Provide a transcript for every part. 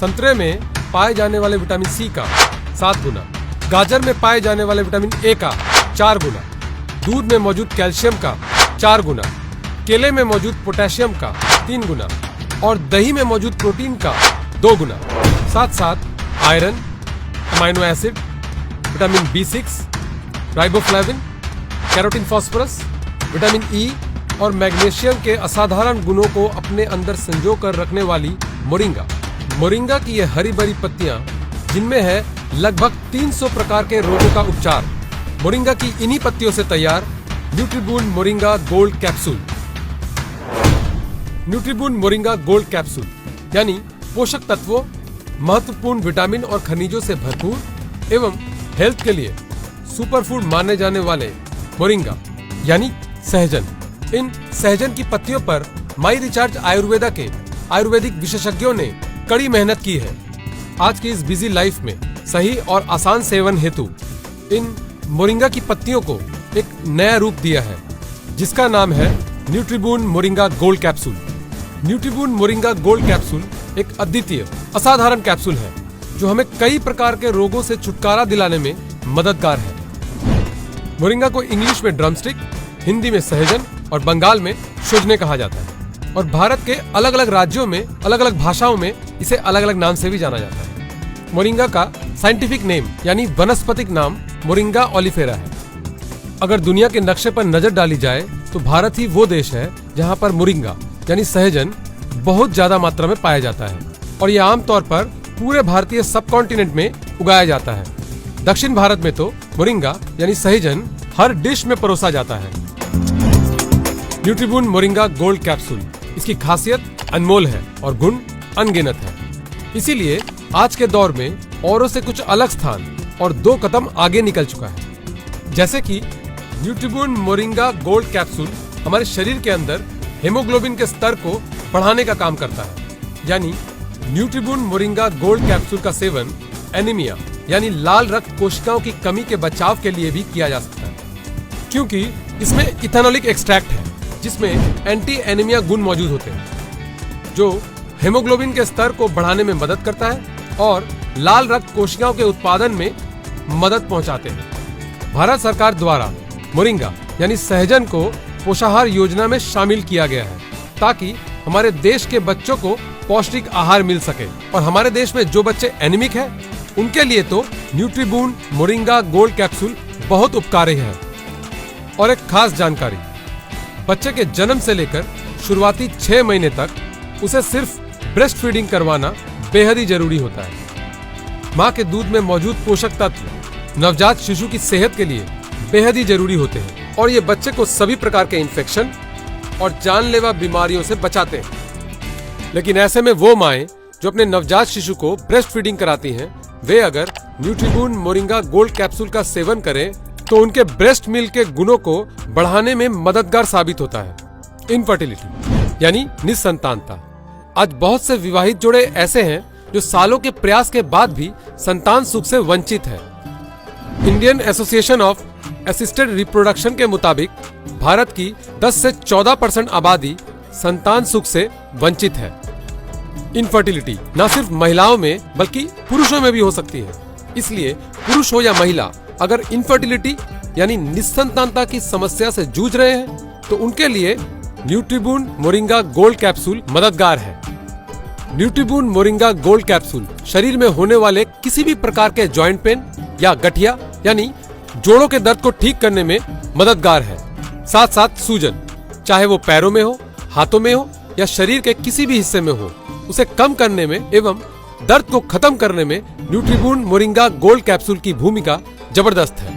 संतरे में पाए जाने वाले विटामिन सी का 7 गुना, गाजर में पाए जाने वाले विटामिन ए का 4 गुना, दूध में मौजूद कैल्शियम का 4 गुना, केले में मौजूद पोटेशियम का 3 गुना और दही में मौजूद प्रोटीन का 2 गुना। साथ साथ iron, amino acid, vitamin B6, riboflavin, carotene phosphorus, vitamin E और मैग्नीशियम के असाधारण गुणों को अपने अंदर संजो कर रखने वाली मोरिंगा। मोरिंगा की ये हरी भरी पत्तियां, जिनमें है लगभग 300 प्रकार के रोगों का उपचार। मोरिंगा की इन्हीं पत्तियों से तैयार Nutriboon moringa gold capsule. Nutriboon moringa gold capsule यानी पोषक तत्वों, महत्वपूर्ण विटामिन और खनिजों से भरपूर एवं हेल्थ के लिए सुपरफूड माने जाने वाले मोरिंगा यानी सहजन। इन सहजन की पत्तियों पर माई रिचार्ज आयुर्वेदा के आयुर्वेदिक विशेषज्ञों ने कड़ी मेहनत की है। आज की इस बिजी लाइफ में सही और आसान सेवन हेतु इन मोरिंगा की पत्तियों को एक नया रूप दिया है, जिसका नाम है Nutriboon moringa gold capsule. Nutriboon moringa gold capsule एक अद्वितीय असाधारण कैप्सूल है जो हमें कई प्रकार के रोगों से छुटकारा दिलाने में मददगार है। मोरिंगा को इंग्लिश में ड्रमस्टिक, हिंदी में सहजन और बंगाल में शुजने कहा जाता है और भारत के अलग अलग राज्यों में अलग अलग भाषाओं में इसे अलग अलग नाम से भी जाना जाता है। मोरिंगा का साइंटिफिक नेम यानी वनस्पतिक नाम मोरिंगा ओलिफेरा है। अगर दुनिया के नक्शे पर नजर डाली जाए तो भारत ही वो देश है जहां पर मोरिंगा यानी सहजन बहुत ज्यादा मात्रा में पाया जाता है और ये आमतौर पर पूरे भारतीय सब कॉन्टिनेंट में उगाया जाता है। दक्षिण भारत में तो मोरिंगा यानी सहजन हर डिश में परोसा जाता है। न्यूट्रीबून मोरिंगा गोल्ड कैप्सूल, इसकी खासियत अनमोल है और गुण अनगिनत है। इसीलिए आज के दौर में औरों से कुछ अलग स्थान और 2 कदम आगे निकल चुका है। जैसे कि न्यूट्रीबून मोरिंगा गोल्ड कैप्सूल हमारे शरीर के अंदर हेमोग्लोबिन के स्तर को बढ़ाने का काम करता है, यानी न्यूट्रीबून मोरिंगा गोल्ड कैप्सूल का सेवन एनीमिया यानी लाल रक्त कोशिकाओं की कमी के बचाव के लिए भी किया जा सकता है, क्योंकि इसमें इथेनॉलिक एक्सट्रैक्ट है जिसमें एंटी एनीमिया गुण मौजूद होते हैं जो हेमोग्लोबिन के स्तर को बढ़ाने में मदद करता है और लाल रक्त कोशिकाओं के उत्पादन में मदद पहुंचाते हैं। भारत सरकार द्वारा मोरिंगा यानी सहजन को पोषाहार योजना में शामिल किया गया है ताकि हमारे देश के बच्चों को पौष्टिक आहार मिल सके और हमारे देश में जो बच्चे एनीमिक हैं उनके लिए तो न्यूट्रीबून मोरिंगा गोल्ड कैप्सूल बहुत उपकारी है। और एक खास जानकारी, बच्चे के जन्म से लेकर शुरुआती 6 महीने तक उसे सिर्फ ब्रेस्ट फीडिंग करवाना बेहद ही जरूरी होता है। माँ के दूध में मौजूद पोषक तत्व नवजात शिशु की सेहत के लिए बेहद ही जरूरी होते हैं और ये बच्चे को सभी प्रकार के इन्फेक्शन और जानलेवा बीमारियों से बचाते हैं। लेकिन ऐसे में वो माएं जो अपने नवजात शिशु को ब्रेस्ट फीडिंग कराती हैं, वे अगर न्यूट्रीबून मोरिंगा गोल्ड कैप्सूल का सेवन करें तो उनके ब्रेस्ट मिल्क के गुणों को बढ़ाने में मददगार साबित होता है। इनफर्टिलिटी यानी निसंतानता। आज बहुत से विवाहित जोड़े ऐसे हैं जो सालों के प्रयास के बाद भी संतान सुख से वंचित है। Indian association of assisted reproduction के मुताबिक भारत की 10 से 14% आबादी संतान सुख से वंचित है। इनफर्टिलिटी न सिर्फ महिलाओं में बल्कि पुरुषों में भी हो सकती है। इसलिए पुरुष हो या महिला अगर इनफर्टिलिटी यानी निसंतानता की समस्या से जूझ रहे हैं तो उनके लिए न्यूट्रीबून मोरिंगा गोल्ड कैप्सूल मददगार है। न्यूट्रीबून मोरिंगा गोल्ड कैप्सूल शरीर में होने वाले किसी भी प्रकार के जॉइंट पेन या गठिया यानी जोड़ों के दर्द को ठीक करने में मददगार है। साथ साथ सूजन, चाहे वो पैरों में हो, हाथों में हो या शरीर के किसी भी हिस्से में हो, उसे कम करने में एवं दर्द को खत्म करने में न्यूट्रीबून मोरिंगा गोल्ड कैप्सूल की भूमिका जबरदस्त है।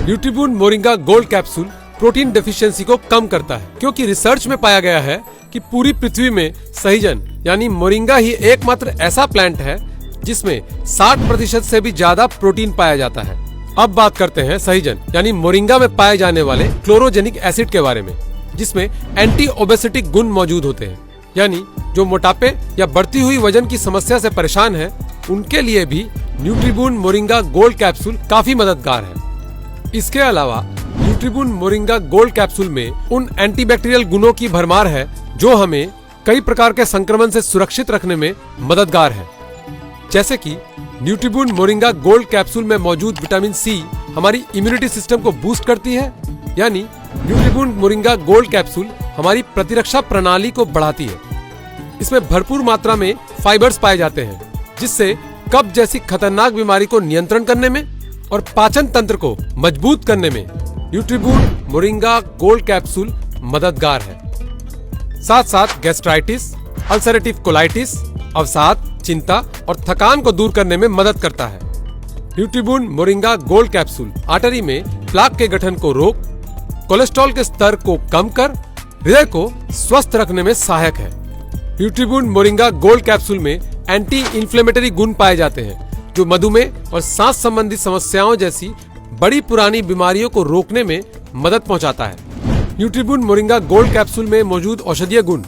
Nutriboon moringa gold capsule protein deficiency को कम करता है, क्योंकि रिसर्च में पाया गया है कि पूरी पृथ्वी में सहजन यानी मोरिंगा ही एकमात्र ऐसा प्लांट है जिसमें 60% से भी ज्यादा प्रोटीन पाया जाता है। अब बात करते हैं सहजन यानी मोरिंगा में पाए जाने वाले क्लोरोजेनिक एसिड के बारे में, जिसमें एंटी ओबेसिटिक गुण मौजूद होते हैं, यानी जो मोटापे या बढ़ती हुई वजन की समस्या से परेशान है उनके लिए भी न्यूट्रीबून मोरिंगा गोल्ड कैप्सूल काफी मददगार है। इसके अलावा न्यूट्रीबून मोरिंगा गोल्ड कैप्सूल में उन एंटीबैक्टीरियल गुणों की भरमार है जो हमें कई प्रकार के संक्रमण से सुरक्षित रखने में मददगार है। जैसे कि न्यूट्रिबून मोरिंगा गोल्ड कैप्सूल में मौजूद विटामिन सी हमारी इम्यूनिटी सिस्टम को बूस्ट करती है, यानी न्यूट्रिबून मोरिंगा गोल्ड कैप्सूल हमारी प्रतिरक्षा प्रणाली को बढ़ाती है। इसमें भरपूर मात्रा में फाइबर्स पाए जाते हैं, जिससे कब्ज जैसी खतरनाक बीमारी को नियंत्रण करने में और पाचन तंत्र को मजबूत करने में न्यूट्रिबून मोरिंगा गोल्ड कैप्सूल मददगार है। साथ साथ गैस्ट्राइटिस, अल्सरेटिव कोलाइटिस, अवसाद, चिंता और थकान को दूर करने में मदद करता है। न्यूट्रिबून मोरिंगा गोल्ड कैप्सूल आर्टरी में प्लाक के गठन को रोक, कोलेस्ट्रॉल के स्तर को कम कर हृदय को स्वस्थ रखने में सहायक है। न्यूट्रिबून मोरिंगा गोल्ड कैप्सूल में एंटी इन्फ्लेमेटरी गुण पाए जाते हैं, जो मधुमेह और सांस संबंधी समस्याओं जैसी बड़ी पुरानी बीमारियों को रोकने में मदद पहुंचाता है। न्यूट्रिबून मोरिंगा गोल्ड कैप्सूल में मौजूद औषधीय गुण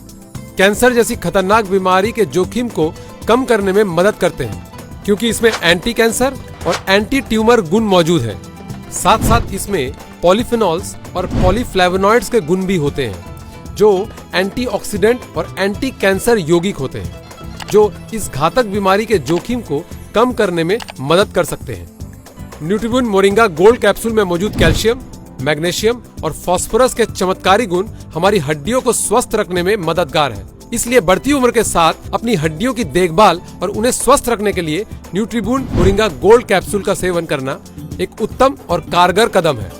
कैंसर जैसी खतरनाक बीमारी के जोखिम को कम करने में मदद करते हैं, क्योंकि इसमें एंटी कैंसर और एंटी ट्यूमर गुण मौजूद हैं। साथ साथ इसमें पॉलीफेनॉल्स और पॉलीफ्लेवोनॉइड्स के गुण भी होते हैं, जो एंटीऑक्सीडेंट और एंटी कैंसर यौगिक होते हैं, जो इस घातक बीमारी के जोखिम को कम करने में मदद कर सकते हैं। न्यूट्रिबून मोरिंगा गोल्ड कैप्सूल में मौजूद कैल्शियम, मैग्नीशियम और फास्फोरस के चमत्कारी गुण हमारी हड्डियों को स्वस्थ रखने में मददगार है। इसलिए बढ़ती उम्र के साथ अपनी हड्डियों की देखभाल और उन्हें स्वस्थ रखने के लिए न्यूट्रिबून मोरिंगा गोल्ड कैप्सूल का सेवन करना एक उत्तम और कारगर कदम है।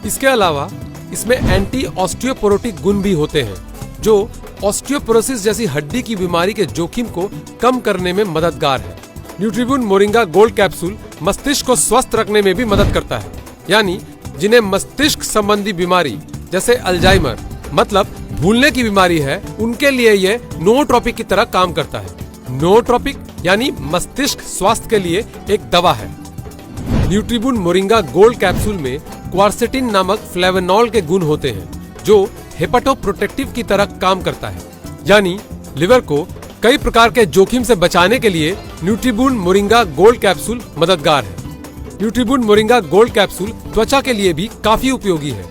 इसके अलावा इसमें एंटी ऑस्टियोपोरोटिक गुण भी होते हैं, जो ऑस्टियोपोरोसिस जैसी हड्डी की बीमारी के जोखिम को कम करने में मददगार है। न्यूट्रिबून मोरिंगा गोल्ड कैप्सूल मस्तिष्क को स्वस्थ रखने में भी मदद करता है, यानी जिन्हें मस्तिष्क संबंधी बीमारी जैसे अल्जाइमर मतलब भूलने की बीमारी है, उनके लिए यह नोट्रोपिक की तरह काम करता है। नोट्रोपिक यानी मस्तिष्क स्वास्थ्य के लिए एक दवा है। न्यूट्रिबून मोरिंगा गोल्ड कैप्सूल में क्वारसेटिन नामक फ्लेवोनॉल के गुण होते हैं, जो हेपाटोप्रोटेक्टिव की तरह काम करता है, यानी लिवर को कई प्रकार के जोखिम से बचाने के लिए न्यूट्रिबून मोरिंगा गोल्ड कैप्सूल मददगार है। न्यूट्रिबून मोरिंगा गोल्ड कैप्सूल त्वचा के लिए भी काफी उपयोगी है,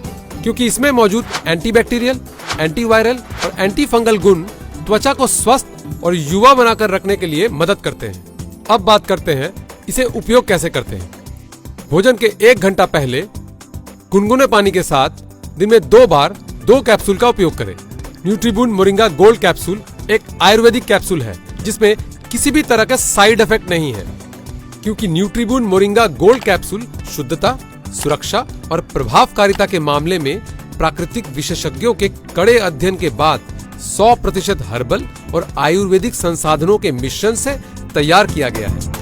क्योंकि इसमें मौजूद एंटीबैक्टीरियल, एंटीवायरल और एंटी फंगल गुण त्वचा को स्वस्थ और युवा बनाकर रखने के लिए मदद करते हैं। अब बात करते हैं इसे उपयोग कैसे करते हैं। भोजन के 1 घंटा पहले गुनगुने पानी के साथ दिन में 2 बार 2 कैप्सूल का उपयोग करें। न्यूट्रिबून मोरिंगा गोल्ड कैप्सूल एक आयुर्वेदिक कैप्सूल है, जिसमें किसी भी तरह का साइड इफेक्ट नहीं है, क्योंकि न्यूट्रिबून मोरिंगा गोल्ड कैप्सूल शुद्धता, सुरक्षा और प्रभावकारिता के मामले में प्राकृतिक विशेषज्ञों के कड़े अध्ययन के बाद 100% हर्बल और आयुर्वेदिक संसाधनों के मिश्रण से तैयार किया गया है।